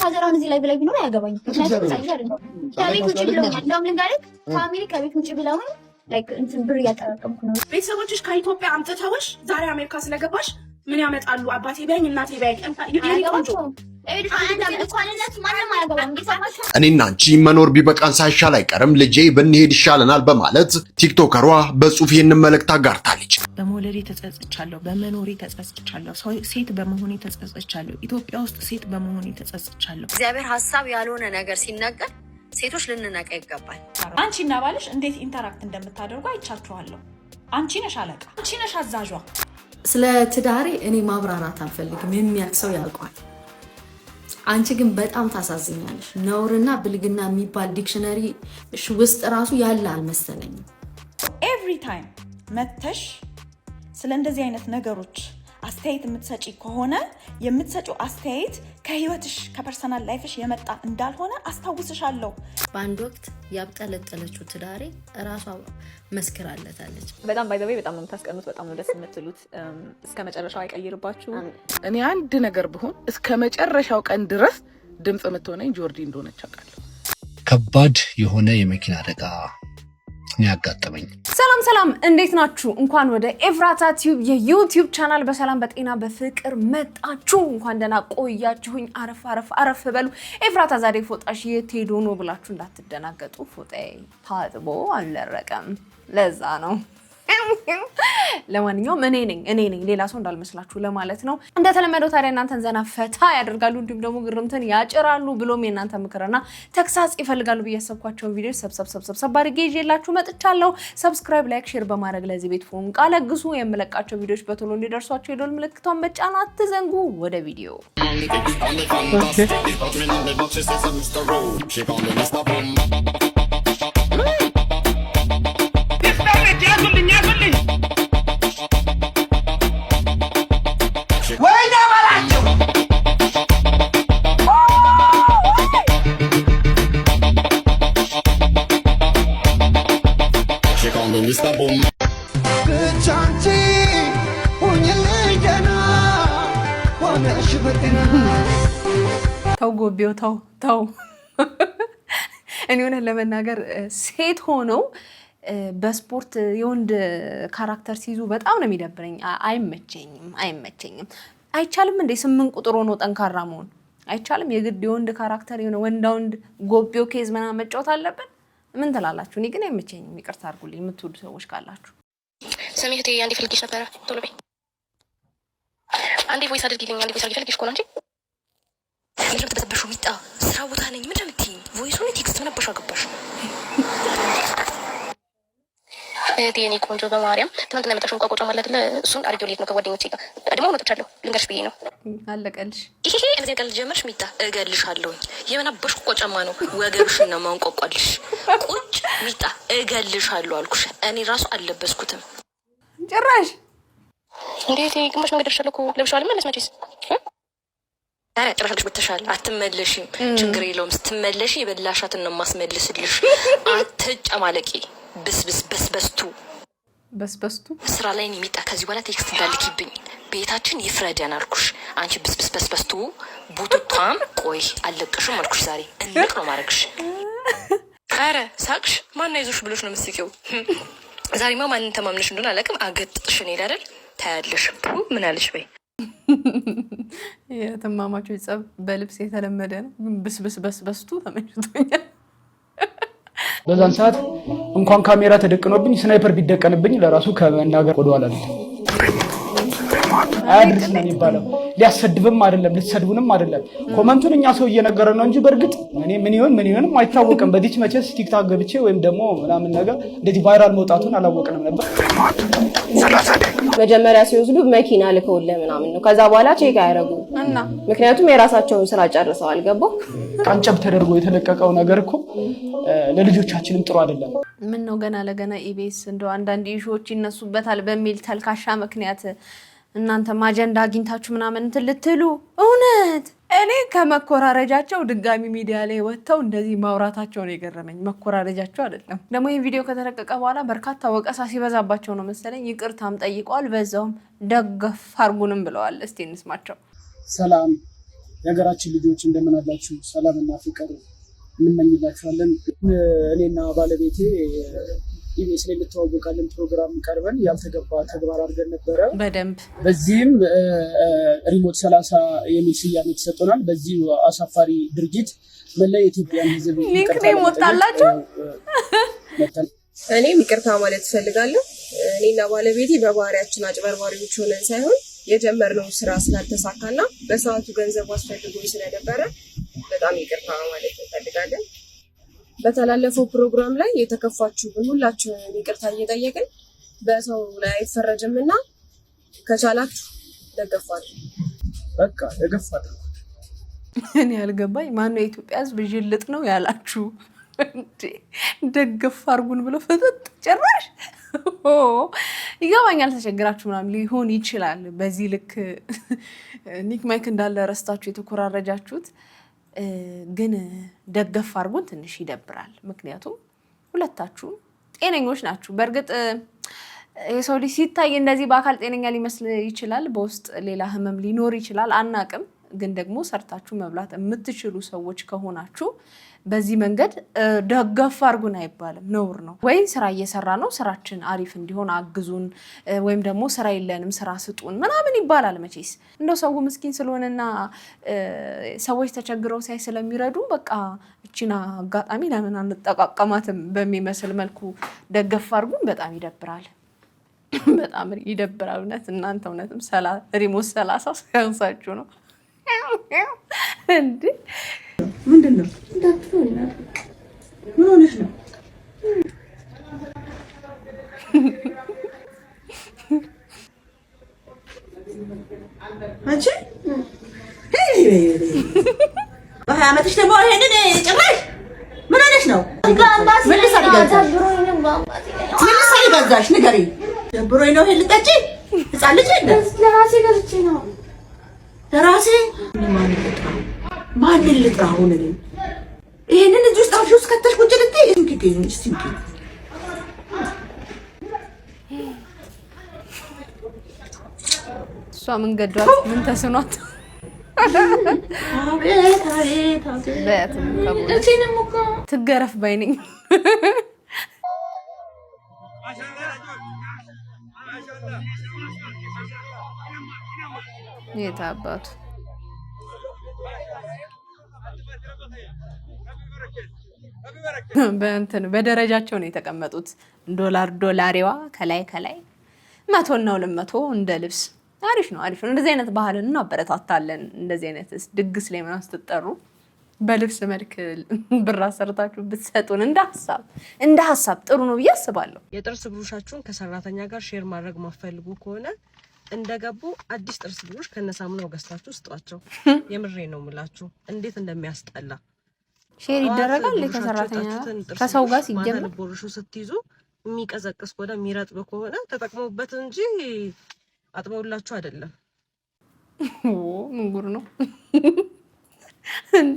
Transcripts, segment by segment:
ፋዘራውን እዚህ ላይ ብላይ ቢኖር አያገባኝም። ምክንያቱም ሳይዝ አይደለም ከቤት ውጭ ብለው እንደውም ልንገርህ ፋሚሊ ከቤት ውጭ ብለው ላይክ እንትን ብር እያጠራቀምኩ ነው። ቤተሰቦችሽ ከኢትዮጵያ አምጥተውሽ ዛሬ አሜሪካ ስለገባሽ ምን ያመጣሉ? አባቴ ቢያኝ እናቴ ቢያኝ እኔና አንቺ መኖር ቢበቃን ሳይሻል አይቀርም ልጄ ብንሄድ ይሻለናል በማለት ቲክቶከሯ በጽሁፍ ይህንን መልእክት አጋርታለች። በመውለዴ ተጸጽቻለሁ፣ በመኖሬ ተጸጽቻለሁ፣ ሴት በመሆኔ ተጸጽቻለሁ፣ ኢትዮጵያ ውስጥ ሴት በመሆኔ ተጸጽቻለሁ። እግዚአብሔር ሐሳብ ያልሆነ ነገር ሲነገር ሴቶች ልንነቃ ይገባል። አንቺና ባልሽ እንዴት ኢንተራክት እንደምታደርጉ አይቻችኋለሁ። አንቺ ነሽ አለቃ፣ አንቺ ነሽ አዛዧ። ስለ ትዳሬ እኔ ማብራራት አልፈልግም፣ የሚያውቅ ሰው ያውቀዋል። አንቺ ግን በጣም ታሳዝኛለሽ። ነውርና ብልግና የሚባል ዲክሽነሪ ውስጥ ራሱ ያለ አልመሰለኝም። ኤቭሪ ታይም መተሽ ስለ እንደዚህ አይነት ነገሮች አስተያየት የምትሰጪ ከሆነ የምትሰጪው አስተያየት ከህይወትሽ ከፐርሰናል ላይፍሽ የመጣ እንዳልሆነ አስታውስሻለሁ። በአንድ ወቅት ያብጠለጠለችው ትዳሬ እራሷ መስክራለታለች። በጣም ባይዘዌ በጣም ነው የምታስቀኑት፣ በጣም ነው ደስ የምትሉት። እስከ መጨረሻው አይቀይርባችሁ። እኔ አንድ ነገር ብሆን እስከ መጨረሻው ቀን ድረስ ድምጽ የምትሆነኝ ጆርዲ እንደሆነች አውቃለሁ። ከባድ የሆነ የመኪና አደጋ ያጋጠመኝ። ሰላም እንዴት ናችሁ? እንኳን ወደ ኤፍራታ ቲዩብ የዩቲዩብ ቻናል በሰላም በጤና በፍቅር መጣችሁ። እንኳን ደህና ቆያችሁኝ። አረፍ በሉ። ኤፍራታ ዛሬ ፎጣሽ የት ሄዶ ነው ብላችሁ እንዳትደናገጡ። ፎጣዬ ታጥቦ አልደረቀም፣ ለዛ ነው። ለማንኛውም እኔ ነኝ ሌላ ሰው እንዳልመስላችሁ ለማለት ነው። እንደተለመደው ታዲያ እናንተን ዘና ፈታ ያደርጋሉ እንዲሁም ደግሞ ግርምትን ያጭራሉ ብሎም የእናንተ ምክርና ተግሳጽ ይፈልጋሉ ብዬ ያሰብኳቸውን ቪዲዮዎች ሰብሰብ አድርጌ ይዤላችሁ መጥቻለሁ። ሰብስክራይብ፣ ላይክ፣ ሼር በማድረግ ለዚህ ቤት ፎን ቃለግሱ። የምለቃቸው ቪዲዮዎች በቶሎ እንዲደርሷችሁ የደወል ምልክቷን መጫን አትዘንጉ። ወደ ቪዲዮ ተው ጎቤው ተው። እኔ ሆነ ለመናገር ሴት ሆነው በስፖርት የወንድ ካራክተር ሲይዙ በጣም ነው የሚደብረኝ። አይመቸኝም። አይቻልም እንዴ 8 ቁጥር ሆኖ ጠንካራ መሆን አይቻልም? የግድ የወንድ ካራክተር የሆነ ወንድ ጎቤው ኬዝ ምናምን መጫወት አለብን? ምን ትላላችሁ? እኔ ግን አይመቸኝም። ይቅርታ አድርጉልኝ የምትወዱ ሰዎች ካላችሁ። ሰሚህቴ አንዴ ፈልጌሽ ነበረ፣ ቶሎ በይ። አንዴ ቮይስ አድርጊልኝ። አንዴ ቮይስ አድርጊልሽ እኮ ነው እንጂ ምንም ተበሰበሹ ሚጣ ስራ ቦታ ነኝ። ምን እንደምትይኝ ቮይሱን ቴክስት ምን አባሽ አገባሽ? የኔ ቆንጆ በማርያም ትናንትና የመጣሽውን ቋቆጫ ማለት እሱን አድርጌው ልሄድ ነው ከጓደኞቼ ጋር። ደግሞ መጥቻለሁ ልንገርሽ ብዬ ነው። አለቀልሽ። ይሄ እንደዚህ ቀልድ ጀመርሽ ሚጣ፣ እገልሻለሁኝ። የምናበሽ ቆጫማ ነው ወገብሽን ነው ማንቋቋልሽ። ቁጭ ሚጣ፣ እገልሻለሁ አልኩሽ። እኔ ራሱ አልለበስኩትም ጭራሽ። እንዴት ግማሽ መንገድ ደርሻለሁ እኮ ለብሻለሁ። መለስ መቼስ አረ ጭራሽ ብትሻል አትመለሽም። ችግር የለውም። ስትመለሽ የበላሻትን ነው ማስመልስልሽ። አትጨማለቂ። በስበስቱ ስራ ላይ ነው የሚጣ። ከዚህ በኋላ ቴክስት እንዳልኪብኝ ቤታችን ይፍረደን አልኩሽ። አንቺ በስበስቱ ቡቱቷም ቆይ አለቅሽም አልኩሽ። ዛሬ እንቅ ነው ማድረግሽ። አረ ሳቅሽ። ማን አይዞሽ ብሎሽ ነው የምትስቂው? ዛሬማ ማንን ተማምነሽ እንደሆነ አላውቅም። አገጥጥሽን ሄዳደል ታያለሽ። ምን አለሽ በይ። የተማማቾች ጸብ በልብስ የተለመደ ነው። ግን በስበስቱ ተመችቶኛል። በዛን ሰዓት እንኳን ካሜራ ተደቅኖብኝ ስናይፐር ቢደቀንብኝ ለራሱ ከመናገር ወደኋላ ነው። አድርስ ነው የሚባለው። ሊያሰድብም አይደለም ልትሰድቡንም አይደለም። ኮመንቱን እኛ ሰው እየነገረ ነው እንጂ በርግጥ እኔ ምን ይሆንም አይታወቅም። በዲች መቼስ ቲክታክ ገብቼ ወይም ደግሞ ምናምን ነገር እንደዚህ ቫይራል መውጣቱን አላወቅንም ነበር። መጀመሪያ ሲወስዱ መኪና ልከውልህ ምናምን ነው። ከዛ በኋላ ቼክ አያደርጉም እና ምክንያቱም የራሳቸውን ስራ ጨርሰው አልገባው። ቃንጨብ ተደርጎ የተለቀቀው ነገር እኮ ለልጆቻችንም ጥሩ አይደለም። ምን ነው ገና ለገና ኢቢኤስ እንደው አንዳንድ ኢሹዎች ይነሱበታል በሚል ተልካሻ ምክንያት እናንተ አጀንዳ አግኝታችሁ ምናምን ልትሉ እውነት እኔ ከመኮራረጃቸው ድጋሚ ሚዲያ ላይ ወጥተው እንደዚህ ማውራታቸው ነው የገረመኝ። መኮራረጃቸው አይደለም ደግሞ ይሄን ቪዲዮ ከተለቀቀ በኋላ በርካታ ወቀሳ ሲበዛባቸው ነው መሰለኝ ይቅርታም ጠይቀዋል። በዛውም ደገፍ አርጉንም ብለዋል። እስቲ እንስማቸው። ሰላም የሀገራችን ልጆች እንደምን አላችሁ? ሰላምና ፍቅር እንመኝላችኋለን። እኔና ባለቤቴ ኢቢኤስ ላይ እንተዋወቃለን ፕሮግራም ቀርበን ያልተገባ ተግባር አድርገን ነበረ በደንብ። በዚህም ሪሞት 30 የሚል ስያሜ ተሰጥቶናል። በዚህ አሳፋሪ ድርጊት መላ የኢትዮጵያን ሕዝብ ሊንክኔም ወጣላችሁ። እኔም ይቅርታ ማለት እፈልጋለሁ። እኔና ባለቤቴ በባህሪያችን አጭበርባሪዎች ሆነን ሳይሆን የጀመርነው ስራ ስላልተሳካና በሰዓቱ ገንዘብ አስፈልጎኝ ስለነበረ በጣም ይቅርታ ማለት እንፈልጋለን። በተላለፈው ፕሮግራም ላይ የተከፋችሁብን ሁላችሁንም ይቅርታ እየጠየቅን በሰው ላይ አይፈረጅምና ከቻላችሁ ደገፋሉ። በቃ ደገፋሉ። እኔ ያልገባኝ ማነው የኢትዮጵያ ሕዝብ ጅልጥ ነው ያላችሁ? ደገፍ አርጉን ብሎ ፈጠጥ ጭራሽ ይገባኛል። ተቸግራችሁ ምናምን ሊሆን ይችላል። በዚህ ልክ ኒክ ማይክ እንዳለ ረስታችሁ የተኮራረጃችሁት ግን ደገፍ አርጉን ትንሽ ይደብራል። ምክንያቱም ሁለታችሁ ጤነኞች ናችሁ። በእርግጥ የሰው ልጅ ሲታይ እንደዚህ በአካል ጤነኛ ሊመስል ይችላል፣ በውስጥ ሌላ ህመም ሊኖር ይችላል፣ አናቅም። ግን ደግሞ ሰርታችሁ መብላት የምትችሉ ሰዎች ከሆናችሁ በዚህ መንገድ ደገፍ አርጉን አይባልም፣ ነውር ነው። ወይም ስራ እየሰራ ነው ስራችን አሪፍ እንዲሆን አግዙን፣ ወይም ደግሞ ስራ የለንም ስራ ስጡን ምናምን ይባላል። መቼስ እንደው ሰው ምስኪን ስለሆነና ሰዎች ተቸግረው ሳይ ስለሚረዱ በቃ እቺና አጋጣሚ ለምን አንጠቃቀማትም በሚመስል መልኩ ደገፍ አርጉን በጣም ይደብራል። በጣም ይደብራል እውነት። እናንተ እውነትም ሪሞት 30 ሲያንሳችሁ ነው እንዴ? ምንድን ነው? ምን ሆነሽ ነው? አንቺ በ20 ዓመትሽ ደግሞ ይሄንን ጭራሽ ምን ሆነሽ ነው? ምን ልትሰሪ ገዛሽ? ንገሪኝ። ደብሮኝ ነው ይሄን ልጠጪ? ህፃን ልጅ የለ ለራሴ ገዝቼ ነው። ለራሴ ማንን ልጥራ? አሁን እኔ ይሄንን እዚህ ውስጥ አፍሽ ውስጥ ከተሽ ቁጭ ልትይ እስቲ እሷ ምን ገዷት? ምን ተስኗት? ትገረፍ ባይ ነኝ። የት አባቱ በእንትን በደረጃቸው ነው የተቀመጡት። ዶላሪዋ ከላይ 100 እና 200 እንደ ልብስ አሪፍ ነው። እንደዚህ አይነት ባህልን እናበረታታለን። እንደዚህ አይነት ድግስ ላይ ምናምን ስትጠሩ በልብስ መልክ ብር አሰርታችሁ ብትሰጡን እንደ ሀሳብ ጥሩ ነው ብዬ አስባለሁ። የጥርስ ብሩሻችሁን ከሰራተኛ ጋር ሼር ማድረግ ማፈልጉ ከሆነ እንደገቡ አዲስ ጥርስ ብሩሽ ከነሳሙናው ገዝታችሁ ስጧቸው። የምሬ ነው የምላችሁ እንዴት እንደሚያስጠላ ሼር ይደረጋል። ከሰራተኛ ከሰው ጋር ሲጀምር ብሩሹ ስትይዙ የሚቀዘቅስ ከሆነ የሚረጥብ ከሆነ ተጠቅሙበት እንጂ አጥበውላችሁ አይደለም። ምን ጉር ነው እንዴ?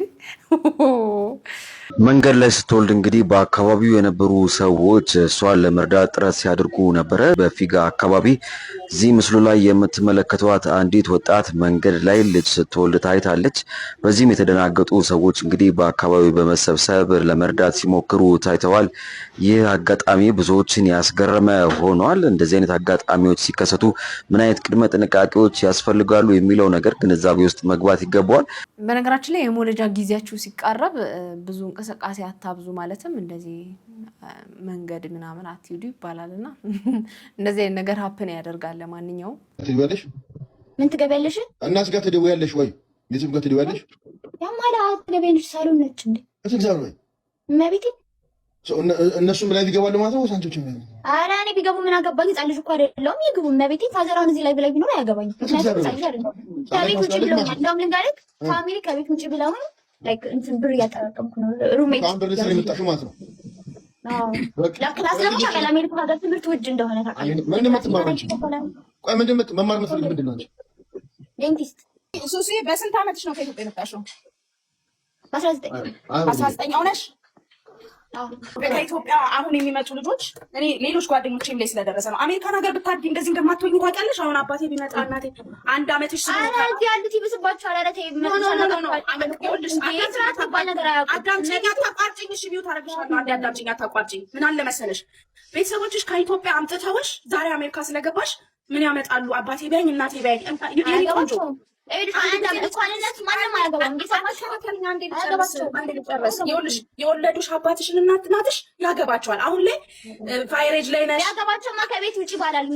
መንገድ ላይ ስትወልድ እንግዲህ በአካባቢው የነበሩ ሰዎች እሷን ለመርዳት ጥረት ሲያደርጉ ነበረ። በፊጋ አካባቢ እዚህ ምስሉ ላይ የምትመለከቷት አንዲት ወጣት መንገድ ላይ ልጅ ስትወልድ ታይታለች። በዚህም የተደናገጡ ሰዎች እንግዲህ በአካባቢው በመሰብሰብ ለመርዳት ሲሞክሩ ታይተዋል። ይህ አጋጣሚ ብዙዎችን ያስገረመ ሆኗል። እንደዚህ አይነት አጋጣሚዎች ሲከሰቱ ምን አይነት ቅድመ ጥንቃቄዎች ያስፈልጋሉ የሚለው ነገር ግንዛቤ ውስጥ መግባት ይገባዋል። በነገራችን ላይ የመውለጃ ጊዜያችሁ ሲቃረብ ብዙ እንቅስቃሴ አታብዙ፣ ማለትም እንደዚህ መንገድ ምናምን አትሂዱ ይባላልና እንደዚህ አይነት ነገር ሀፕን ያደርጋል። ለማንኛውም ትገበያለሽ? ምን ትገበያለሽ? እናስ ጋር ትደውያለሽ ወይ? የትም ጋር ትደውያለሽ? ያማላ ትገበያለሽ? ሳሎን ነች እንዴ? እትግዛሩ ወይ መቤቴ እነሱም ላይ ይገባሉ ማለት ነው። ሳንቶች ነው? ኧረ እኔ ቢገቡ ምን አገባኝ? ህፃን ልጅ እኮ አይደለሁም። ይግቡ መቤቴ። ፋዘራውን እዚህ ላይ ብላይ ቢኖር አያገባኝ። ምክንያቱም ህፃን ልጅ አይደለሁም። ከቤት ውጭ ብለው እንደውም ልንገርህ፣ ፋሚሊ ከቤት ውጭ ብለው ላይክ እንትን ብር እያጠራቀምኩ ነው። ሩሜት ብር ስለሚጣሹ ማለት ነው። ለክላስ ደግሞ ታውቃለህ፣ አሜሪካ ሀገር ትምህርት ውድ እንደሆነ ታውቃለህ። ምንድን ነው ቆይ ምንድን ነው መማር የምትፈልጊው? ምንድን ነው አንቺ? ዴንቲስት። ሱሲ በስንት ዓመትሽ ነው ከኢትዮጵያ የመጣሽው? በ19 19 ሆነሽ ከኢትዮጵያ አሁን የሚመጡ ልጆች እኔ ሌሎች ጓደኞቼም ላይ ስለደረሰ ነው። አሜሪካን ሀገር ብታድጊ እንደዚህ እንደማትሆኝ ታውቂያለሽ። አሁን አባቴ ቢመጣ እናቴ አንድ አመትሽ ያሉት ይብስባቸዋል። ኧረ ተይ አዳምጪኝ፣ አታቋርጪኝ። እሺ ቢዩ ታረግሻለሁ። አንዴ አዳምጪኝ፣ አታቋርጪኝ። ምን አለ መሰለሽ ቤተሰቦችሽ ከኢትዮጵያ አምጥተውሽ ዛሬ አሜሪካ ስለገባሽ ምን ያመጣሉ? አባቴ ቢያኝ እናቴ ቢያኝ ቆንጆ የወለዱሽ አባትሽን እናትሽ ያገባቸዋል። አሁን ላይ ቫይሬጅ ላይ ነሽ። ያገባቸውማ ከቤት ውጪ ባላል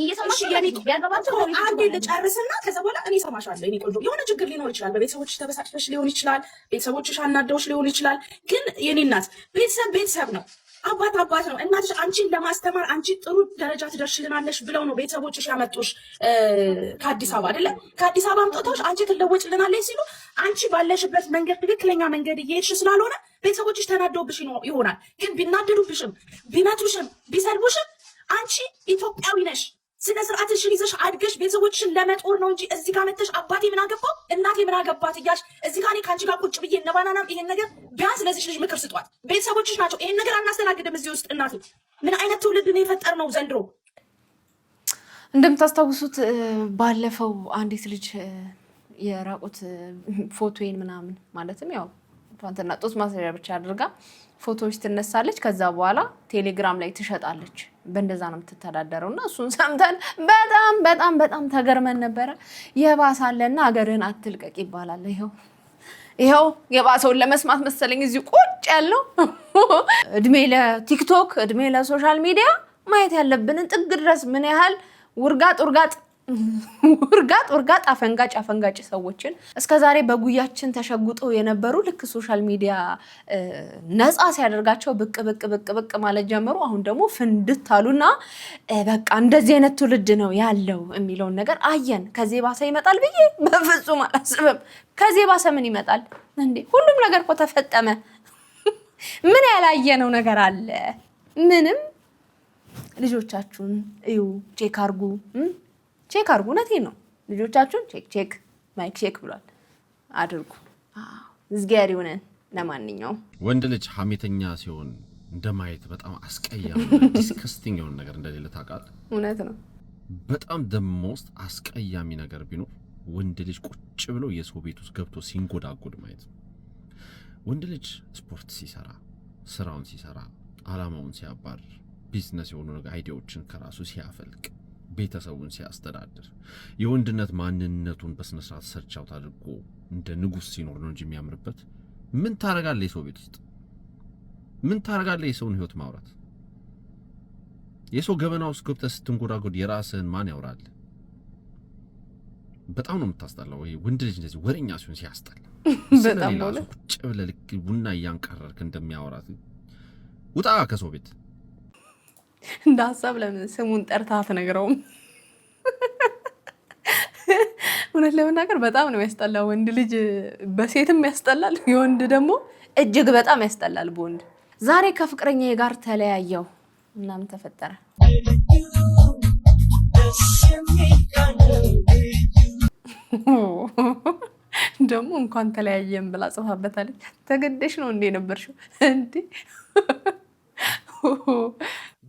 አንዴ ልጨርስና ከዛ በኋላ እኔ እሰማሻለሁ። እኔ ቆንጆ የሆነ ችግር ሊኖር ይችላል። በቤተሰቦችሽ ተበሳጭተሽ ሊሆን ይችላል። ቤተሰቦችሽ አናደውሽ ሊሆን ይችላል። ግን የኔ እናት ቤተሰብ ነው። አባት ነው። እናትሽ አንቺን ለማስተማር አንቺ ጥሩ ደረጃ ትደርሽልናለሽ ብለው ነው ቤተሰቦችሽ ያመጡሽ ከአዲስ አበባ አይደለ? ከአዲስ አበባ አምጥተውሽ አንቺ ትለወጭልናለሽ ሲሉ አንቺ ባለሽበት መንገድ ትክክለኛ መንገድ እየሄድሽ ስላልሆነ ቤተሰቦችሽ ተናደውብሽ ይሆናል። ግን ቢናደዱብሽም ቢመቱሽም ቢሰድቡሽም አንቺ ኢትዮጵያዊ ነሽ። ስነ ስርዓትሽን ይዘሽ አድገሽ ቤተሰቦችሽን ለመጦር ነው እንጂ እዚህ ጋር መተሽ አባቴ ምን አገባው እናቴ ምን አገባት እያልሽ እዚህ ጋር እኔ ከአንቺ ጋር ቁጭ ብዬ ነባናናም ይሄን ነገር ቢያንስ ለዚህ ልጅ ምክር ስጧት። ቤተሰቦችሽ ናቸው ይሄን ነገር አናስተናግድም እዚህ ውስጥ። እናቴ ምን አይነት ትውልድ ነው የፈጠርነው ዘንድሮ? እንደምታስታውሱት ባለፈው አንዲት ልጅ የራቁት ፎቶዬን ምናምን ማለትም ያው ቷንትና ጦስ ማስረጃ ብቻ አድርጋ ፎቶዎች ትነሳለች። ከዛ በኋላ ቴሌግራም ላይ ትሸጣለች። በእንደዛ ነው የምትተዳደረው። እና እሱን ሰምተን በጣም ተገርመን ነበረ። የባሳለና ሀገርን አትልቀቅ ይባላል። ይኸው የባሰውን ለመስማት መሰለኝ እዚህ ቁጭ ያለው። እድሜ ለቲክቶክ፣ እድሜ ለሶሻል ሚዲያ ማየት ያለብንን ጥግ ድረስ ምን ያህል ውርጋጥ አፈንጋጭ ሰዎችን እስከዛሬ በጉያችን ተሸጉጠው የነበሩ ልክ ሶሻል ሚዲያ ነፃ ሲያደርጋቸው ብቅ ማለት ጀመሩ። አሁን ደግሞ ፍንድት አሉና በቃ እንደዚህ አይነት ትውልድ ነው ያለው የሚለውን ነገር አየን። ከዚህ ባሰ ይመጣል ብዬ በፍጹም አላስብም። ከዚህ ባሰ ምን ይመጣል እንዴ? ሁሉም ነገር እኮ ተፈጠመ። ምን ያላየነው ነገር አለ? ምንም። ልጆቻችሁን እዩ፣ ቼክ አርጉ። እውነቴን ነው። ልጆቻችሁን ማይክ ቼክ ብሏል አድርጉ። ዝጋሪ ሆነን ለማንኛውም ወንድ ልጅ ሀሜተኛ ሲሆን እንደማየት በጣም አስቀያሚ ዲስከስቲንግ የሆነ ነገር እንደሌለ ታውቃለህ? እውነት ነው። በጣም ደሞስት አስቀያሚ ነገር ቢኖር ወንድ ልጅ ቁጭ ብሎ የሰው ቤት ውስጥ ገብቶ ሲንጎዳጎድ ማየት ነው። ወንድ ልጅ ስፖርት ሲሰራ፣ ስራውን ሲሰራ፣ አላማውን ሲያባር፣ ቢዝነስ የሆኑ አይዲያዎችን ከራሱ ሲያፈልቅ፣ ቤተሰቡን ሲያስተዳድር፣ የወንድነት ማንነቱን በስነ ስርዓት ሰርች አውት አድርጎ እንደ ንጉስ ሲኖር ነው እንጂ የሚያምርበት። ምን ታረጋለህ የሰው ቤት ውስጥ? ምን ታረጋለህ የሰውን ህይወት ማውራት? የሰው ገበና ውስጥ ገብተህ ስትንጎዳጎድ የራስህን ማን ያውራል? በጣም ነው የምታስጠላው። ወይ ወንድ ልጅ እንደዚህ ወሬኛ ሲሆን ሲያስጠላ በጣም ነው። ቁጭ ብለህ ልክ ቡና እያንቀረርክ እንደሚያወራት ውጣ ከሰው ቤት። እንደ ሀሳብ ለምን ስሙን ጠርታ አትነግረውም? እውነት ለመናገር በጣም ነው ያስጠላው። ወንድ ልጅ በሴትም ያስጠላል፣ የወንድ ደግሞ እጅግ በጣም ያስጠላል በወንድ። ዛሬ ከፍቅረኛዬ ጋር ተለያየው እና ምን ተፈጠረ? ደግሞ እንኳን ተለያየን ብላ ጽፋበታለች። ተገደሽ ነው እንዴ ነበርሽው እንዴ?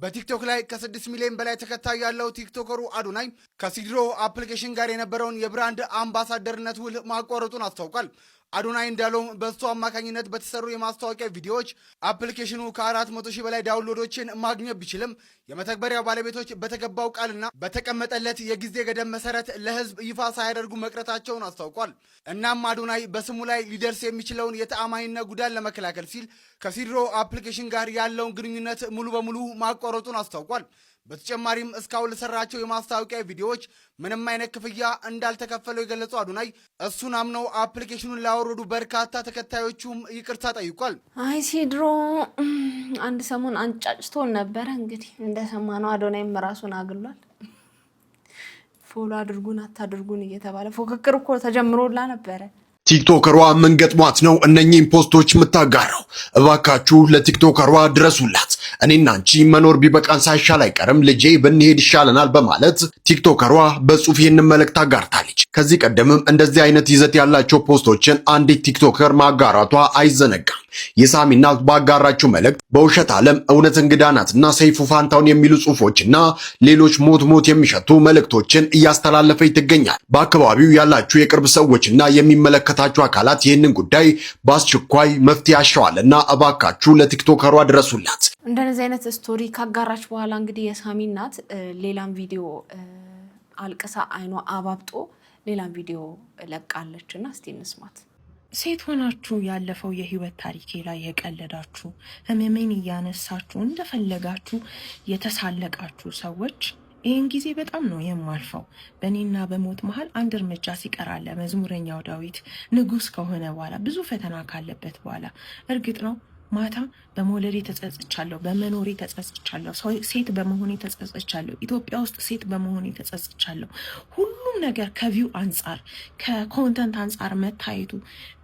በቲክቶክ ላይ ከ6 ሚሊዮን በላይ ተከታይ ያለው ቲክቶከሩ አዶናይ ከሲድሮ አፕሊኬሽን ጋር የነበረውን የብራንድ አምባሳደርነት ውል ማቋረጡን አስታውቋል። አዶናይ እንዳለው በሱ አማካኝነት በተሰሩ የማስታወቂያ ቪዲዮዎች አፕሊኬሽኑ ከ400,000 በላይ ዳውንሎዶችን ማግኘት ቢችልም የመተግበሪያው ባለቤቶች በተገባው ቃልና በተቀመጠለት የጊዜ ገደብ መሰረት ለሕዝብ ይፋ ሳያደርጉ መቅረታቸውን አስታውቋል። እናም አዶናይ በስሙ ላይ ሊደርስ የሚችለውን የተአማኒነት ጉዳት ለመከላከል ሲል ከሲድሮ አፕሊኬሽን ጋር ያለውን ግንኙነት ሙሉ በሙሉ ማቋረጡን አስታውቋል። በተጨማሪም እስካሁን ለሰራቸው የማስታወቂያ ቪዲዮዎች ምንም አይነት ክፍያ እንዳልተከፈለው የገለጸው አዶናይ እሱን አምነው አፕሊኬሽኑን ላወረዱ በርካታ ተከታዮቹም ይቅርታ ጠይቋል። አይ ሲድሮ አንድ ሰሞን አንጫጭቶን ነበረ። እንግዲህ እንደሰማነው አዶናይም ራሱን አግሏል። ፎሎ አድርጉን አታድርጉን እየተባለ ፉክክር እኮ ተጀምሮላ ነበረ። ቲክቶከሯ ምን ገጥሟት ነው እነኚህን ፖስቶች የምታጋራው? እባካችሁ ለቲክቶከሯ ድረሱላት። እኔና አንቺ መኖር ቢበቃን ሳይሻል አይቀርም፣ ልጄ ብንሄድ ይሻለናል በማለት ቲክቶከሯ በጽሁፍ ይህንን መልእክት አጋርታለች። ከዚህ ቀደምም እንደዚህ አይነት ይዘት ያላቸው ፖስቶችን አንዲት ቲክቶከር ማጋራቷ አይዘነጋም። የሳሚ እናት ባጋራችው መልእክት በውሸት ዓለም እውነት እንግዳ ናትና ሰይፉ ፋንታውን የሚሉ ጽሑፎችና ሌሎች ሞት የሚሸቱ መልእክቶችን እያስተላለፈች ትገኛል። በአካባቢው ያላችሁ የቅርብ ሰዎችና የሚመለከታችሁ አካላት ይህንን ጉዳይ በአስቸኳይ መፍትሄ ያሻዋልና እባካችሁ ለቲክቶከሯ ድረሱላት። እንደነዚህ አይነት ስቶሪ ካጋራች በኋላ እንግዲህ የሳሚ እናት ሌላም ቪዲዮ አልቅሳ አይኗ አባብጦ ሌላም ቪዲዮ ለቃለችና እስቲ እንስማት። ሴት ሆናችሁ ያለፈው የህይወት ታሪኬ ላይ የቀለዳችሁ ህመሜን እያነሳችሁ እንደፈለጋችሁ የተሳለቃችሁ ሰዎች ይህን ጊዜ በጣም ነው የማልፈው። በእኔና በሞት መሀል አንድ እርምጃ ሲቀራለ መዝሙረኛው ዳዊት ንጉስ ከሆነ በኋላ ብዙ ፈተና ካለበት በኋላ እርግጥ ነው ማታ በመውለዴ ተጸጽቻለሁ፣ በመኖሬ ተጸጽቻለሁ፣ ሴት በመሆኔ ተጸጽቻለሁ፣ ኢትዮጵያ ውስጥ ሴት በመሆኔ ተጸጽቻለሁ። ሁሉም ነገር ከቪው አንጻር ከኮንተንት አንጻር መታየቱ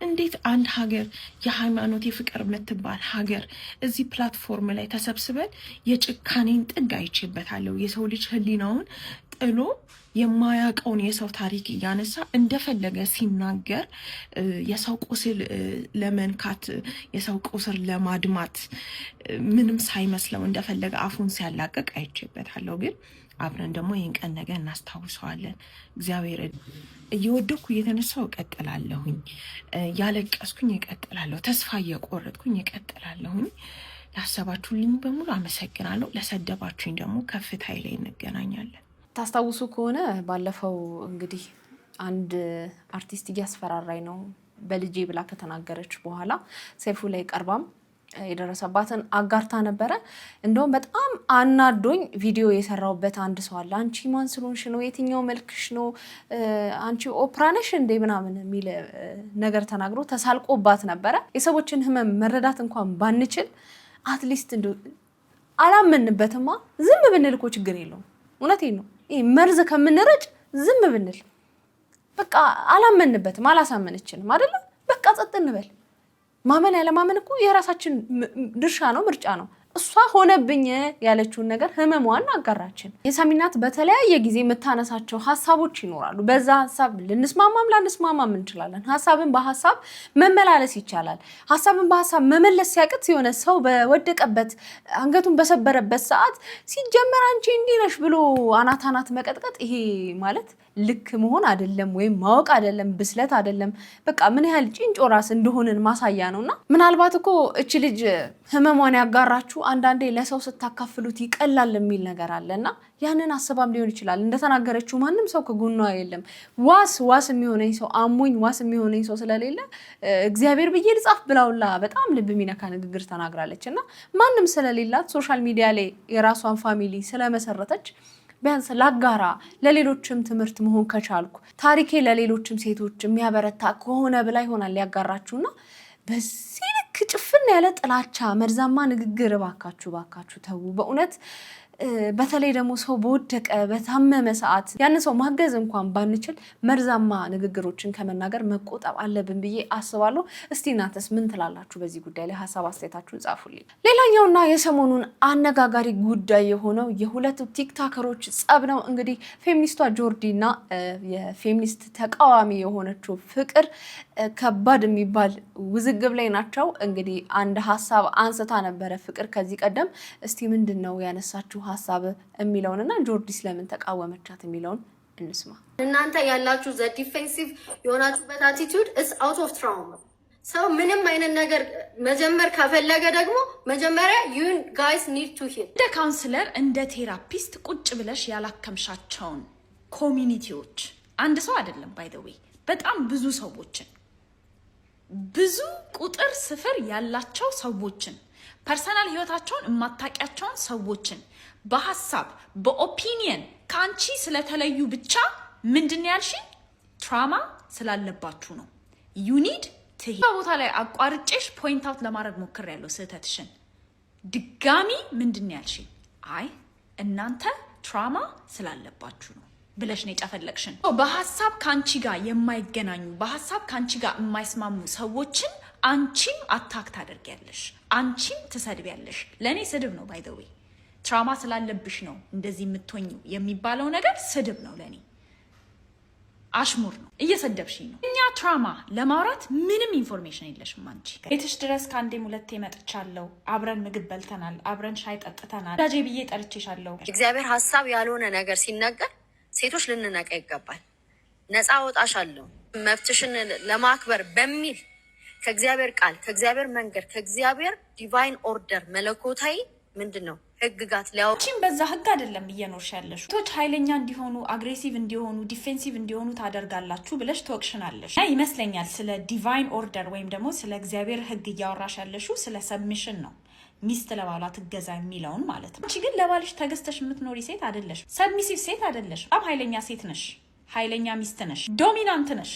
እንዴት አንድ ሀገር የሃይማኖት የፍቅር የምትባል ሀገር እዚህ ፕላትፎርም ላይ ተሰብስበን የጭካኔን ጥግ አይቼበታለሁ። የሰው ልጅ ህሊናውን ጥሎ የማያውቀውን የሰው ታሪክ እያነሳ እንደፈለገ ሲናገር የሰው ቁስል ለመንካት የሰው ቁስል ለማድማት ምንም ሳይመስለው እንደፈለገ አፉን ሲያላቀቅ አይቼበታለሁ። ግን አብረን ደግሞ ይህን ቀን ነገ እናስታውሰዋለን። እግዚአብሔር እየወደኩ እየተነሳው እቀጥላለሁኝ፣ ያለቀስኩኝ እቀጥላለሁ፣ ተስፋ እየቆረጥኩኝ እቀጥላለሁኝ። ያሰባችሁልኝ በሙሉ አመሰግናለሁ። ለሰደባችሁኝ ደግሞ ከፍታዬ ላይ እንገናኛለን። ታስታውሱ ከሆነ ባለፈው እንግዲህ አንድ አርቲስት እያስፈራራኝ ነው በልጄ ብላ ከተናገረች በኋላ ሰይፉ ላይ ቀርባም የደረሰባትን አጋርታ ነበረ። እንደውም በጣም አናዶኝ ቪዲዮ የሰራውበት አንድ ሰው አለ። አንቺ ማን ስለሆንሽ ነው? የትኛው መልክሽ ነው? አንቺ ኦፕራ ነሽ እንዴ? ምናምን የሚል ነገር ተናግሮ ተሳልቆባት ነበረ። የሰዎችን ህመም መረዳት እንኳን ባንችል አትሊስት አላመንበትማ ዝም ብንል እኮ ችግር የለውም። እውነቴን ነው። ይሄ መርዝ ከምንረጭ ዝም ብንል በቃ አላመንበትም፣ አላሳመነችንም አይደለ? በቃ ጸጥ እንበል። ማመን ያለማመን እኮ የራሳችን ድርሻ ነው፣ ምርጫ ነው። እሷ ሆነብኝ ያለችውን ነገር ህመሟን አጋራችን። የሳሚ እናት በተለያየ ጊዜ የምታነሳቸው ሀሳቦች ይኖራሉ። በዛ ሀሳብ ልንስማማም ላንስማማም እንችላለን። ሀሳብን በሀሳብ መመላለስ ይቻላል። ሀሳብን በሀሳብ መመለስ ሲያቅት የሆነ ሰው በወደቀበት አንገቱን በሰበረበት ሰዓት ሲጀመር አንቺ እንዲህ ነሽ ብሎ አናት መቀጥቀጥ ይሄ ማለት ልክ መሆን አይደለም፣ ወይም ማወቅ አይደለም፣ ብስለት አይደለም። በቃ ምን ያህል ጭንጮ ራስ እንደሆነን ማሳያ ነውና ምናልባት እኮ እቺ ልጅ ህመሟን ያጋራችሁ አንዳንዴ ለሰው ስታካፍሉት ይቀላል የሚል ነገር አለና ያንን አስባም ሊሆን ይችላል። እንደተናገረችው ማንም ሰው ከጎኗ የለም። ዋስ የሚሆነኝ ሰው አሞኝ ዋስ የሚሆነኝ ሰው ስለሌለ እግዚአብሔር ብዬ ልጻፍ ብላውላ በጣም ልብ የሚነካ ንግግር ተናግራለችና ማንም ስለሌላት ሶሻል ሚዲያ ላይ የራሷን ፋሚሊ ስለመሰረተች ቢያንስ ላጋራ ለሌሎችም ትምህርት መሆን ከቻልኩ ታሪኬ ለሌሎችም ሴቶች የሚያበረታ ከሆነ ብላ ይሆናል ያጋራችሁና በዚህ ልክ ጭፍን ያለ ጥላቻ መርዛማ ንግግር ባካችሁ ተው። በእውነት በተለይ ደግሞ ሰው በወደቀ በታመመ ሰዓት ያን ሰው ማገዝ እንኳን ባንችል መርዛማ ንግግሮችን ከመናገር መቆጠብ አለብን ብዬ አስባለሁ። እስቲ እናንተስ ምን ትላላችሁ? በዚህ ጉዳይ ላይ ሀሳብ አስተያየታችሁን ጻፉልኝ። ሌላኛውና የሰሞኑን አነጋጋሪ ጉዳይ የሆነው የሁለቱ ቲክቶከሮች ጸብ ነው። እንግዲህ ፌሚኒስቷ ጆርዲና የፌሚኒስት ተቃዋሚ የሆነችው ፍቅር ከባድ የሚባል ውዝግብ ላይ ናቸው። እንግዲህ አንድ ሀሳብ አንስታ ነበረ ፍቅር ከዚህ ቀደም። እስቲ ምንድነው ያነሳችሁ ሀሳብ የሚለውንና ጆርዲስ ለምን ተቃወመቻት የሚለውን እንስማ። እናንተ ያላችሁ ዘ ዲፌንሲቭ የሆናችሁበት አቲቲዩድ is out of trauma። ሰው ምንም አይነት ነገር መጀመር ከፈለገ ደግሞ መጀመሪያ you guys need to heal። እንደ ካውንስለር እንደ ቴራፒስት ቁጭ ብለሽ ያላከምሻቸውን ኮሚኒቲዎች አንድ ሰው አይደለም ባይ ዘ ዌይ በጣም ብዙ ሰዎችን ብዙ ቁጥር ስፍር ያላቸው ሰዎችን ፐርሰናል ህይወታቸውን የማታውቂያቸውን ሰዎችን በሐሳብ በኦፒኒየን ካንቺ ስለተለዩ ብቻ ምንድን ያልሽኝ ትራማ ስላለባችሁ ነው። ዩ ኒድ ትሄ ቦታ ላይ አቋርጬሽ ፖይንት አውት ለማድረግ ሞክሬያለሁ ስህተትሽን። ድጋሚ ምንድን ያልሽኝ? አይ እናንተ ትራማ ስላለባችሁ ነው ብለሽ ነው የጨፈለቅሽን። በሐሳብ ካንቺ ጋር የማይገናኙ በሐሳብ ካንቺ ጋር የማይስማሙ ሰዎችን አንቺም አታክ ታደርጊያለሽ፣ አንቺም ትሰድቢያለሽ። ለኔ ስድብ ነው ባይ ዘ ዌይ ትራማ ስላለብሽ ነው እንደዚህ የምትሆኚው የሚባለው ነገር ስድብ ነው ለኔ። አሽሙር ነው፣ እየሰደብሽኝ ነው። እኛ ትራማ ለማውራት ምንም ኢንፎርሜሽን የለሽም አንቺ። ቤትሽ ድረስ ከአንዴም ሁለቴ መጥቻለሁ። አብረን ምግብ በልተናል፣ አብረን ሻይ ጠጥተናል። ዳጄ ብዬ ጠርቼሻለሁ። እግዚአብሔር ሀሳብ ያልሆነ ነገር ሲነገር ሴቶች ልንነቃ ይገባል። ነፃ ወጣሻለሁ መብትሽን ለማክበር በሚል ከእግዚአብሔር ቃል፣ ከእግዚአብሔር መንገድ፣ ከእግዚአብሔር ዲቫይን ኦርደር መለኮታዊ ምንድነው ህግጋት ሊያውጪም በዛ ህግ አይደለም እየኖርሽ ያለሽ። ሴቶች ኃይለኛ እንዲሆኑ፣ አግሬሲቭ እንዲሆኑ፣ ዲፌንሲቭ እንዲሆኑ ታደርጋላችሁ ብለሽ ትወቅሽናለሽ። ይመስለኛል ስለ ዲቫይን ኦርደር ወይም ደግሞ ስለ እግዚአብሔር ህግ እያወራሽ ያለሽው ስለ ሰብሚሽን ነው። ሚስት ለባሏ ትገዛ የሚለውን ማለት ነው። አንቺ ግን ለባልሽ ተገዝተሽ የምትኖሪ ሴት አይደለሽ። ሰብሚሲቭ ሴት አይደለሽ። በጣም ኃይለኛ ሴት ነሽ። ኃይለኛ ሚስት ነሽ። ዶሚናንት ነሽ።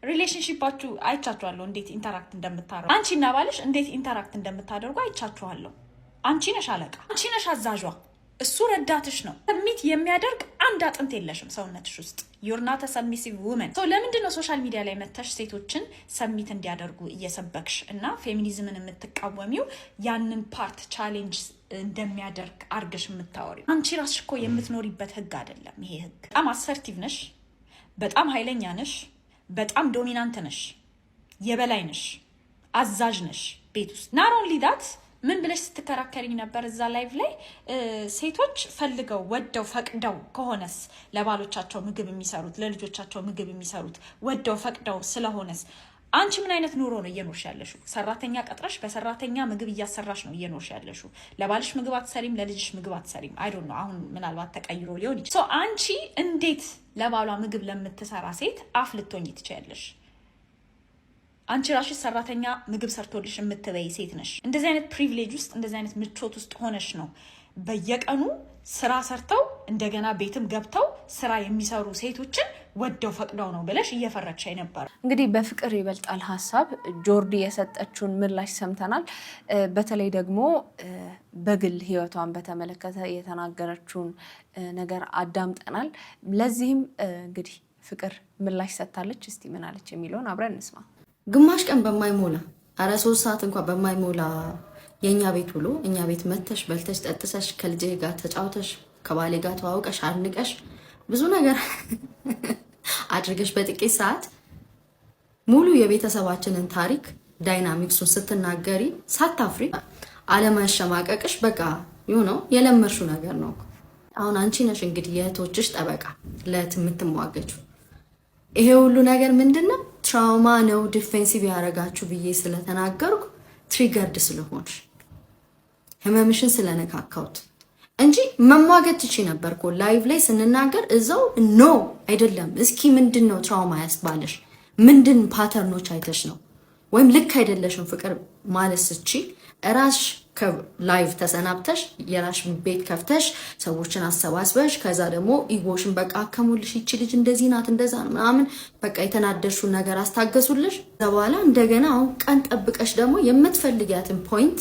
ሪሌሽንሺፓችሁ አይቻችኋለሁ እንዴት ኢንተራክት እንደምታደርጉ። አንቺና ባልሽ እንዴት ኢንተራክት እንደምታደርጉ አይቻችኋለሁ። አንቺ ነሽ አለቃ፣ አንቺ ነሽ አዛዧ፣ እሱ ረዳትሽ ነው። ሰሚት የሚያደርግ አንድ አጥንት የለሽም ሰውነትሽ ውስጥ። ዩር ናት አ ሰብሚሲቭ ውመን። ለምንድን ነው ሶሻል ሚዲያ ላይ መተሽ ሴቶችን ሰሚት እንዲያደርጉ እየሰበክሽ እና ፌሚኒዝምን የምትቃወሚው ያንን ፓርት ቻሌንጅ እንደሚያደርግ አርገሽ የምታወሪው? አንቺ ራስሽ እኮ የምትኖሪበት ህግ አይደለም ይሄ ህግ። በጣም አሰርቲቭ ነሽ፣ በጣም ኃይለኛ ነሽ፣ በጣም ዶሚናንት ነሽ፣ የበላይ ነሽ፣ አዛዥ ነሽ ቤት ውስጥ። ናት ኦንሊ ዳት ምን ብለሽ ስትከራከሪኝ ነበር እዛ ላይቭ ላይ? ሴቶች ፈልገው ወደው ፈቅደው ከሆነስ ለባሎቻቸው ምግብ የሚሰሩት ለልጆቻቸው ምግብ የሚሰሩት ወደው ፈቅደው ስለሆነስ አንቺ ምን አይነት ኑሮ ነው እየኖርሽ ያለሽው? ሰራተኛ ቀጥረሽ በሰራተኛ ምግብ እያሰራሽ ነው እየኖርሽ ያለሽው። ለባልሽ ምግብ አትሰሪም፣ ለልጅሽ ምግብ አትሰሪም። አይ ዶንት ኖ አሁን ምናልባት ተቀይሮ ሊሆን ይችላል። አንቺ እንዴት ለባሏ ምግብ ለምትሰራ ሴት አፍ ልትሆኚ ትችያለሽ? አንቺ ራስሽ ሰራተኛ ምግብ ሰርቶልሽ የምትበይ ሴት ነሽ። እንደዚህ አይነት ፕሪቪሌጅ ውስጥ እንደዚህ አይነት ምቾት ውስጥ ሆነሽ ነው በየቀኑ ስራ ሰርተው እንደገና ቤትም ገብተው ስራ የሚሰሩ ሴቶችን ወደው ፈቅደው ነው ብለሽ እየፈረድሽ ነበር። እንግዲህ በፍቅር ይበልጣል ሀሳብ ጆርዲ የሰጠችውን ምላሽ ሰምተናል። በተለይ ደግሞ በግል ህይወቷን በተመለከተ የተናገረችውን ነገር አዳምጠናል። ለዚህም እንግዲህ ፍቅር ምላሽ ሰጥታለች። እስቲ ምን አለች የሚለውን አብረን እንስማ። ግማሽ ቀን በማይሞላ 3 ሰዓት እንኳን በማይሞላ የኛ ቤት ውሎ እኛ ቤት መተሽ በልተሽ ጠጥሰሽ ከልጄ ጋር ተጫውተሽ ከባሌ ጋር ተዋውቀሽ አድንቀሽ ብዙ ነገር አድርገሽ በጥቂት ሰዓት ሙሉ የቤተሰባችንን ታሪክ ዳይናሚክሱን ስትናገሪ ሳታፍሪ አለማሸማቀቅሽ በቃ የለመድሽው ነገር ነው። አሁን አንቺ ነሽ እንግዲህ የእህቶችሽ ጠበቃ ለእህት የምትሟገችው። ይሄ ሁሉ ነገር ምንድነው? ትራውማ ነው ዲፌንሲቭ ያደረጋችሁ ብዬ ስለተናገርኩ ትሪገርድ ስለሆንሽ ህመምሽን ስለነካካውት እንጂ መሟገት ትቺ ነበርኮ። ላይቭ ላይ ስንናገር እዛው ኖ አይደለም። እስኪ ምንድነው ትራውማ ያስባለሽ? ምንድን ፓተርኖች አይተሽ ነው? ወይም ልክ አይደለሽም ፍቅር ማለት ስቺ ራስሽ ከላይቭ ተሰናብተሽ የራስሽን ቤት ከፍተሽ ሰዎችን አሰባስበሽ ከዛ ደግሞ ኢጎሽን በቃ አከሙልሽ ይቺ ልጅ እንደዚህ ናት እንደዛ ነው ምናምን በቃ የተናደርሽውን ነገር አስታገሱልሽ። በኋላ እንደገና አሁን ቀን ጠብቀሽ ደግሞ የምትፈልጊያትን ፖይንት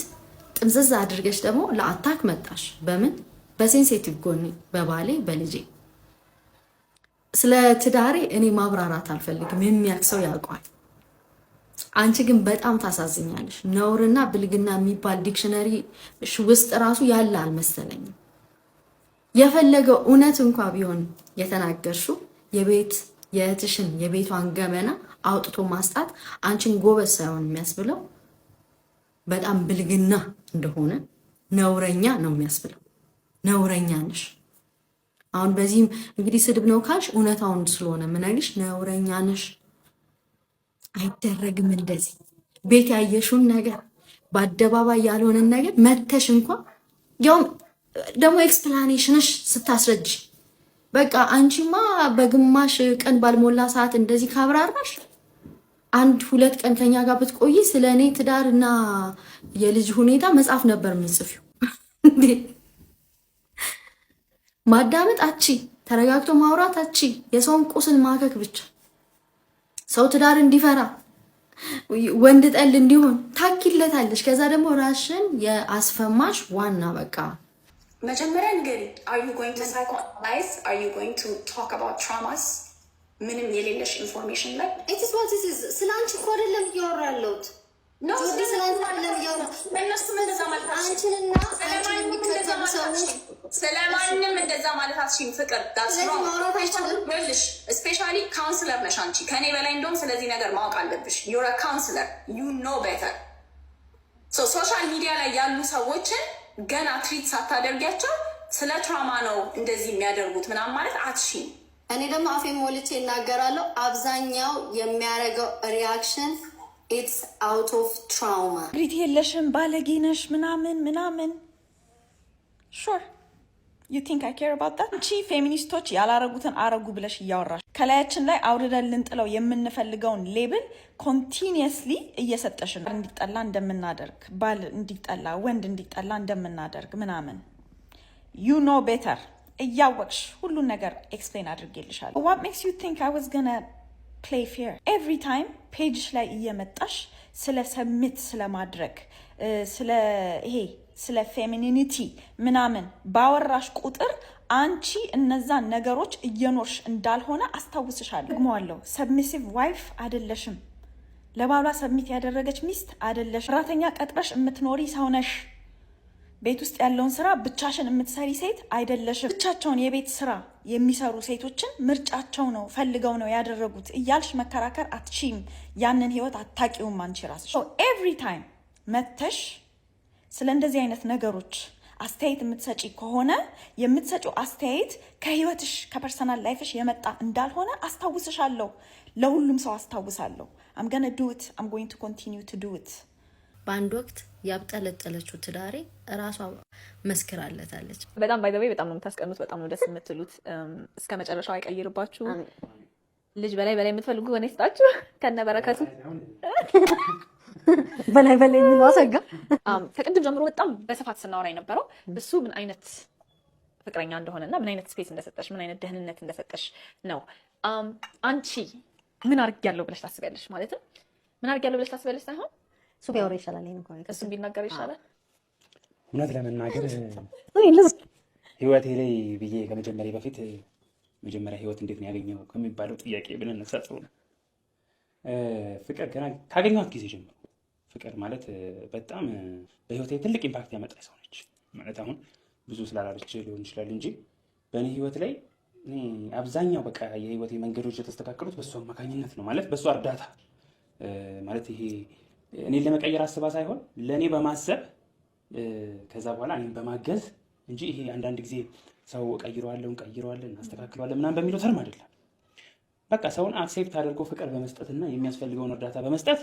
ጥምዝዝ አድርገሽ ደግሞ ለአታክ መጣሽ። በምን በሴንሲቲቭ ጎኔ በባሌ በልጄ። ስለ ትዳሬ እኔ ማብራራት አልፈልግም፣ የሚያውቅ ሰው ያውቀዋል። አንቺ ግን በጣም ታሳዝኛለሽ። ነውርና ብልግና የሚባል ዲክሽነሪ ውስጥ ራሱ ያለ አልመሰለኝም። የፈለገው እውነት እንኳን ቢሆን የተናገርሽው የእህትሽን የቤቷን ገመና አውጥቶ ማስጣት አንቺን ጎበዝ ሳይሆን የሚያስብለው በጣም ብልግና እንደሆነ ነውረኛ ነው የሚያስብለው። ነውረኛ ነሽ። አሁን በዚህም እንግዲህ ስድብ ነው ካልሽ እውነታውን ስለሆነ ምነግርሽ ነውረኛ ነሽ። አይደረግም እንደዚህ። ቤት ያየሽውን ነገር በአደባባይ ያልሆነን ነገር መተሽ እንኳን ያውም ደግሞ ኤክስፕላኔሽንሽ ስታስረጅ በቃ አንቺማ በግማሽ ቀን ባልሞላ ሰዓት እንደዚህ ካብራራሽ 1-2 ቀን ከኛ ጋር ብትቆይ ስለኔ ትዳርና የልጅ ሁኔታ መጽሐፍ ነበር የምጽፊው። ማዳመጥ አቺ፣ ተረጋግቶ ማውራት አቺ፣ የሰውን ቁስል ማከክ ብቻ ሰው ትዳር እንዲፈራ ወንድ ጠል እንዲሆን ታኪለታለሽ። ከዛ ደግሞ ራስሽን የአስፈማሽ ዋና በቃ መጀመሪያ ንገሪ። are you going to psychoanalyze? are you going to talk about traumas? ምንም የሌለሽ ኢንፎርሜሽን ላይ it is what it is። ስለ አንቺ እኮ አይደለም እያወራ ያለሁት። No, ስለማንም እንደዛ ማለት አትችይም ፍቅር ስፔሻሊ ካውንስለር ነሽ አንቺ ከኔ በላይ እንደውም ስለዚህ ነገር ማወቅ አለብሽ ዩር ካውንስለር ዩ ኖ ቤተር ሶሻል ሚዲያ ላይ ያሉ ሰዎችን ገና ትሪት ሳታደርጊያቸው ስለ ትራማ ነው እንደዚህ የሚያደርጉት ምናምን ማለት አትችይም እኔ ደግሞ አፌን ሞልቼ እናገራለሁ አብዛኛው የሚያደርገው ሪያክሽን it's out of trauma ግሪት የለሽም ባለጌነሽ ምናምን sure you think I care about that አንቺ ፌሚኒስቶች ያላረጉትን አረጉ ብለሽ እያወራሽ ከላያችን ላይ አውርደን ልንጥለው የምንፈልገውን ሌብል ኮንቲኒየስሊ እየሰጠሽን እንዲጠላ እንደምናደርግ ባል እንዲጠላ ወንድ እንዲጠላ እንደምናደርግ ምናምን you know better እያወቅሽ ሁሉን ነገር ኤክስፕሌን አድርጌልሻለሁ what makes you think I was gonna play fair every time page ላይ እየመጣሽ ስለ ሰሚት ስለማድረግ ስለ ፌሚኒኒቲ ምናምን ባወራሽ ቁጥር አንቺ እነዛ ነገሮች እየኖርሽ እንዳልሆነ አስታውስሻለሁ ደግሞአለሁ ሰብሚሲቭ ዋይፍ አይደለሽም ለባሏ ሰሚት ያደረገች ሚስት አይደለሽ ሰራተኛ ቀጥረሽ የምትኖሪ ሰው ነሽ ቤት ውስጥ ያለውን ስራ ብቻሽን የምትሰሪ ሴት አይደለሽም ብቻቸውን የቤት ስራ የሚሰሩ ሴቶችን ምርጫቸው ነው ፈልገው ነው ያደረጉት እያልሽ መከራከር አትችይም ያንን ህይወት አታቂውም አንቺ ራስሽ every time መተሽ ስለ እንደዚህ አይነት ነገሮች አስተያየት የምትሰጪ ከሆነ የምትሰጪው አስተያየት ከህይወትሽ ከፐርሰናል ላይፍሽ የመጣ እንዳልሆነ አስታውስሻለሁ ለሁሉም ሰው አስታውሳለሁ I'm gonna do it I'm going to continue to do it በአንድ ወቅት ያብጠለጠለችው ትዳሬ ራሷ መስክራለታለች በጣም ባይ ዘ ዌይ በጣም ነው የምታስቀኑት በጣም ነው ደስ የምትሉት እስከ መጨረሻው አይቀይርባችሁ ልጅ በላይ የምትፈልጉ ወኔ ስጣችሁ ከነበረከቱ በላይ የሚለው አሰጋ ከቅድም ጀምሮ በጣም በስፋት ስናወራ የነበረው እሱ ምን አይነት ፍቅረኛ እንደሆነና ምን አይነት ስፔስ እንደሰጠሽ ምን አይነት ደህንነት እንደሰጠሽ ነው አንቺ ምን አርጋለሁ ብለሽ ታስቢያለሽ ማለት ነው ምን አርጋለሁ ብለሽ ታስቢያለሽ ሳይሆን እሱ ቢያወራ ይሻላል እንኳን እሱ ቢናገር ይሻላል እውነት ለመናገር ህይወቴ ላይ ብዬ ከመጀመሪያ በፊት መጀመሪያ ህይወት እንዴት ነው ያገኘው ከሚባለው ጥያቄ ብንነሳ ጥሩ ነው ፍቅር ገና ካገኘኋት ጊዜ ጀምሮ ፍቅር ማለት በጣም በህይወቴ ትልቅ ኢምፓክት ያመጣ ሰው ነች ማለት አሁን ብዙ ስላላለች ሊሆን ይችላል እንጂ በእኔ ህይወት ላይ አብዛኛው በቃ የህይወቴ መንገዶች የተስተካከሉት በእሱ አማካኝነት ነው ማለት በእሱ እርዳታ ማለት ይሄ እኔን ለመቀየር አስባ ሳይሆን ለእኔ በማሰብ ከዛ በኋላ እኔን በማገዝ እንጂ ይሄ አንዳንድ ጊዜ ሰው ቀይረዋለን እናስተካክለዋለን ምናምን በሚለው ተርም አይደለም በቃ ሰውን አክሴፕት አድርጎ ፍቅር በመስጠትና የሚያስፈልገውን እርዳታ በመስጠት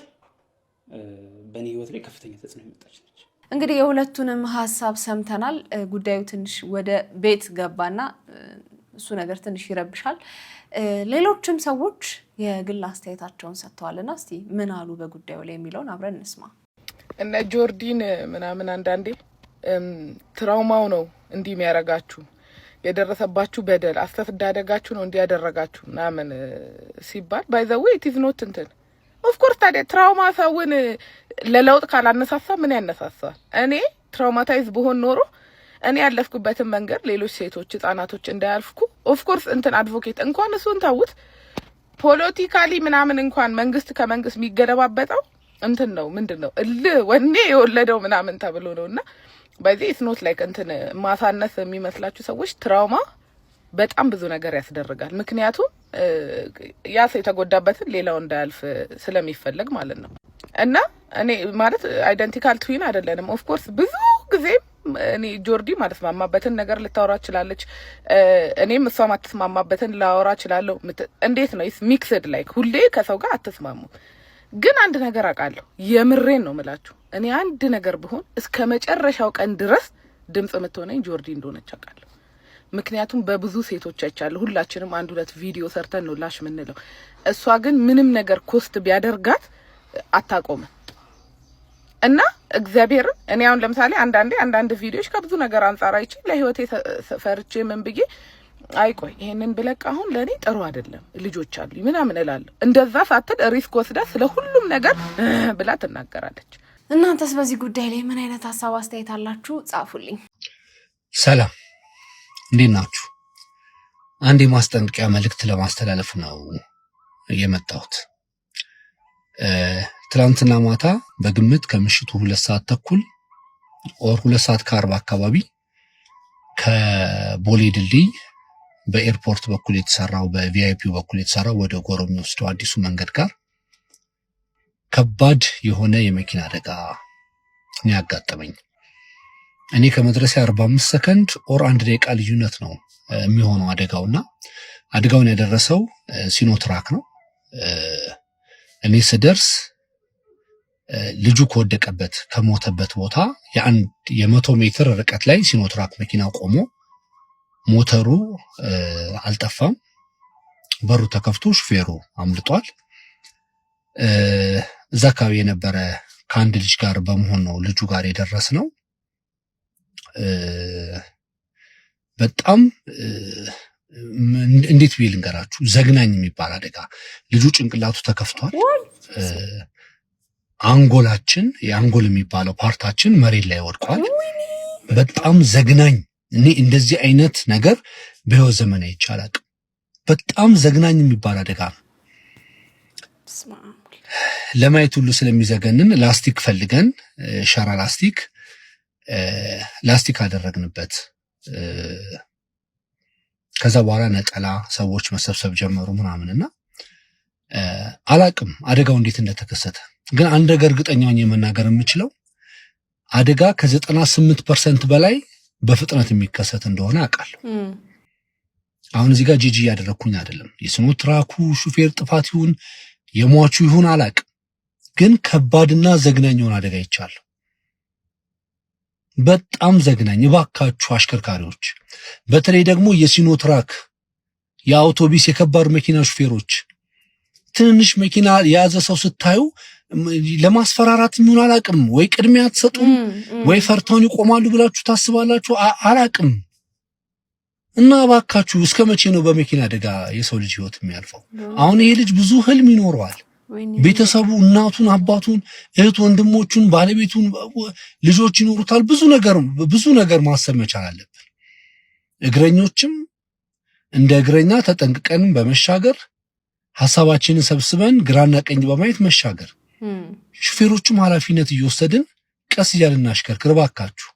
በእኔ ህይወት ላይ ከፍተኛ ተጽዕኖ የመጣች ነች እንግዲህ የሁለቱንም ሀሳብ ሰምተናል ጉዳዩ ትንሽ ወደ ቤት ገባና እሱ ነገር ትንሽ ይረብሻል ሌሎችም ሰዎች የግል አስተያየታቸውን ሰጥተዋልና እስቲ ምን አሉ በጉዳዩ ላይ የሚለውን አብረን እንስማ እነ ጆርዲን ምናምን አንዳንዴ ትራውማው ነው እንዲህ የሚያረጋችሁ የደረሰባችሁ በደል አስተዳደጋችሁ ነው እንዲህ ያደረጋችሁ ምናምን ሲባል ባይ ዘ ዌይ ኢት ኢዝ ኖት እንትን ኦፍ ኮርስ ታዲያ ትራውማ ሰውን ለለውጥ ካላነሳሳ ምን ያነሳሳል እኔ ትራውማታይዝ በሆን ኖሮ እኔ ያለፍኩበትን መንገድ ሌሎች ሴቶች ህፃናቶች እንዳያልፍኩ ኦፍ ኮርስ እንትን አድቮኬት እንኳን እሱን ተውት ፖለቲካሊ ምናምን እንኳን መንግስት ከመንግስት የሚገደባበጠው እንትን ነው ምንድነው ወኔ የወለደው ምናምን ተብሎ ነውና በዚህ ኢትስ ኖት ላይክ እንትን ማሳነስ የሚመስላችሁ ሰዎች ትራውማ በጣም ብዙ ነገር ያስደርጋል ምክንያቱም ያ ሰው የተጎዳበትን ሌላው እንዳያልፍ ስለሚፈልግ ማለት ነው እና እኔ ማለት አይደንቲካል ትዊን አይደለንም ኦፍ ኮርስ ብዙ ጊዜ እኔ ጆርዲ ማለት ማማበትን ነገር ልታወራ ይችላልች እኔም እሷ ማትስማማበትን ላወራ ይችላልው እንዴት ነው ኢትስ ሚክስድ ላይክ ሁሌ ከሰው ጋር አትስማሙ ግን አንድ ነገር አውቃለሁ የምሬን ነው የምላችሁ እኔ አንድ ነገር ብሆን እስከ መጨረሻው ቀን ድረስ ድምጽ የምትሆነኝ ጆርዲ እንደሆነች አውቃለሁ ምክንያቱም በብዙ ሴቶች አይቻለሁ ሁላችንም አንድ ሁለት ቪዲዮ ሰርተን ነው ላሽ ምንለው እሷ ግን ምንም ነገር ኮስት ቢያደርጋት አታቆምም እና እግዚአብሔር እኔ አሁን ለምሳሌ አንዳንድ ቪዲዮዎች ከብዙ ነገር አንፃር አይቼ ለህይወቴ ፈርቼ ምን ብዬ አይቆይ ይሄንን ብለቅ አሁን ለኔ ጥሩ አይደለም ልጆች አሉ ምናምን እላለሁ እንደዛ ሳትል ሪስክ ወስዳ ስለ ሁሉም ነገር ብላ ትናገራለች እናንተስ በዚህ ጉዳይ ላይ ምን አይነት ሐሳብ አስተያየት አላችሁ ጻፉልኝ ሰላም እንዴት ናችሁ አንድ የማስጠንቀቂያ መልእክት ለማስተላለፍ ነው የመጣሁት ትላንትና ማታ በግምት ከምሽቱ 2 ሰዓት ተኩል ኦር 2 ሰዓት ከ40 አካባቢ ከቦሌ ድልድይ በኤርፖርት በኩል የተሰራው በቪአይፒው በኩል የተሰራው ወደ ጎሮ የሚወስደው አዲሱ መንገድ ጋር ከባድ የሆነ የመኪና አደጋ ነው ያጋጠመኝ። እኔ ከመድረሴ 45 ሰከንድ ኦር 1 ደቂቃ ልዩነት ነው የሚሆነው አደጋውና አደጋውን ያደረሰው ሲኖትራክ ነው። እኔ ስደርስ ልጁ ከወደቀበት ከሞተበት ቦታ የ100 ሜትር ርቀት ላይ ሲኖትራክ መኪና ቆሞ ሞተሩ አልጠፋም። በሩ ተከፍቶ ሹፌሩ አምልጧል። እዛ አካባቢ የነበረ ከአንድ ልጅ ጋር በመሆን ነው ልጁ ጋር የደረስነው። በጣም እንዴት ብዬ ልንገራችሁ፣ ዘግናኝ የሚባል አደጋ። ልጁ ጭንቅላቱ ተከፍቷል። አንጎላችን የአንጎል የሚባለው ፓርታችን መሬት ላይ ወድቋል። በጣም ዘግናኝ። እኔ እንደዚህ አይነት ነገር በህይወት ዘመን አይቻላል። በጣም ዘግናኝ የሚባል አደጋ ነው። ለማየት ሁሉ ስለሚዘገንን ላስቲክ ፈልገን ሸራ ላስቲክ አደረግንበት። ከዛ በኋላ ነጠላ ሰዎች መሰብሰብ ጀመሩ ምናምንና አላቅም አደጋው እንዴት እንደተከሰተ። ግን አንድ ነገር እርግጠኛ ሆኜ መናገር የምችለው አደጋ ከ98% በላይ በፍጥነት የሚከሰት እንደሆነ አውቃለሁ። አሁን እዚህ ጋር ጂጂ ያደረኩኝ አይደለም። የሲኖትራኩ ሹፌር ጥፋት ይሁን የሟቹ ይሁን አላቅም፣ ግን ከባድና ዘግናኝ የሆነ አደጋ ይቻላል። በጣም ዘግናኝ። እባካችሁ አሽከርካሪዎች፣ በተለይ ደግሞ የሲኖትራክ የአውቶቢስ የከባድ መኪና ሹፌሮች ትንንሽ መኪና የያዘ ሰው ስታዩ ለማስፈራራት የሚሆን አላቅም፣ ወይ ቅድሚያ አትሰጡም ወይ ፈርተውን ይቆማሉ ብላችሁ ታስባላችሁ። አላቅም። እና እባካችሁ እስከ መቼ ነው በመኪና አደጋ የሰው ልጅ ህይወት የሚያልፈው? አሁን ይሄ ልጅ ብዙ ህልም ይኖረዋል። ቤተሰቡ እናቱን፣ አባቱን፣ እህት ወንድሞቹን፣ ባለቤቱን፣ ልጆች ይኖሩታል። ብዙ ነገር ማሰብ መቻል አለብን። እግረኞችም እንደ እግረኛ ተጠንቅቀን በመሻገር ሐሳባችንን ሰብስበን ግራና ቀኝ በማየት መሻገር፣ ሹፌሮቹም ኃላፊነት እየወሰድን ቀስ እያልን እናሽከርክር እባካችሁ።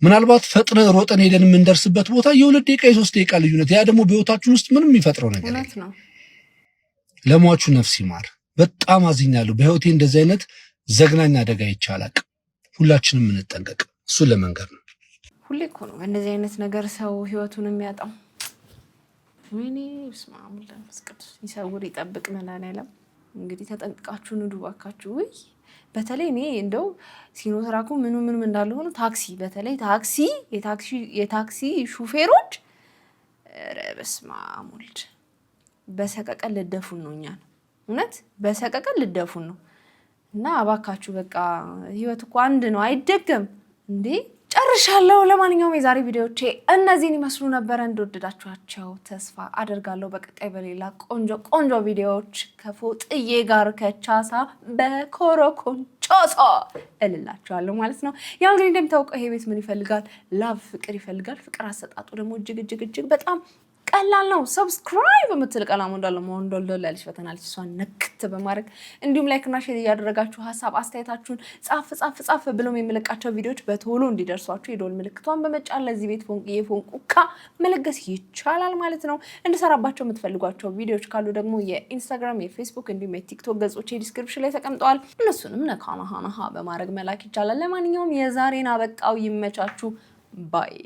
ምናልባት ፈጥነ ሮጠን ሄደን የምንደርስበት ቦታ የ2 ደቂቃ የ3 ደቂቃ ልዩነት፣ ያ ደግሞ በህይወታችን ውስጥ ምንም የሚፈጥረው ነገር የለም። ለሟቹ ነፍስ ይማር። በጣም አዝኛለሁ። በህይወቴ እንደዚህ አይነት ዘግናኝ አደጋ ይቻላል። ሁላችንም እንጠንቀቅ። እሱን ለመንገር ነው። ሁሌ እኮ ነው እንደዚህ አይነት ነገር ሰው ህይወቱን የሚያጣው። ወይኔ በስመ አብ ወወልድ ወመንፈስ ቅዱስ ይሰውር ይጠብቅ መድኃኒዓለም። እንግዲህ ተጠንቅቃችሁ ንዱ እባካችሁ። ወይ በተለይ እኔ እንደው ሲኖትራኩ ምንም እንዳለ ሆኖ በተለይ የታክሲ ሹፌሮች በስመ አብ ወልድ በሰቀቀን ልደፉን ነው እኛን። እውነት በሰቀቀን ልደፉን ነው። እና እባካችሁ በቃ ህይወት እኮ አንድ ነው፣ አይደገም እንዴ። ጨርሻለሁ። ለማንኛውም የዛሬ ቪዲዮዎቼ እነዚህን ይመስሉ ነበረ። እንደወደዳችኋቸው ተስፋ አደርጋለሁ። በቀጣይ በሌላ ቆንጆ ቪዲዮዎች ከፎጥዬ ጋር ከቻሳ በኮረኮንጮሶ እልላችኋለሁ ማለት ነው። ያው እንግዲህ እንደምታውቀው ይሄ ቤት ምን ይፈልጋል? ላቭ፣ ፍቅር ይፈልጋል። ፍቅር አሰጣጡ ደግሞ እጅግ በጣም ቀላል ነው። ሰብስክራይብ የምትል ቀላሙ እንዳለ ሞንዶል ያለች በተናል እሷን ነክት በማድረግ እንዲሁም ላይክ እና ሼር እያደረጋችሁ ሀሳብ አስተያየታችሁን ጻፍ ብሎም የምለቃቸው ቪዲዮዎች በቶሎ እንዲደርሷችሁ የደወል ምልክቷን በመጫን ለዚህ ቤት ፎንቁካ መለገስ ይቻላል ማለት ነው። እንድሰራባቸው የምትፈልጓቸው ቪዲዮዎች ካሉ ደግሞ የኢንስታግራም፣ የፌስቡክ እንዲሁም የቲክቶክ ገጾች ዲስክሪፕሽን ላይ ተቀምጠዋል። እነሱንም ነካናሃ በማድረግ መላክ ይቻላል። ለማንኛውም የዛሬን አበቃው። ይመቻችሁ ባይ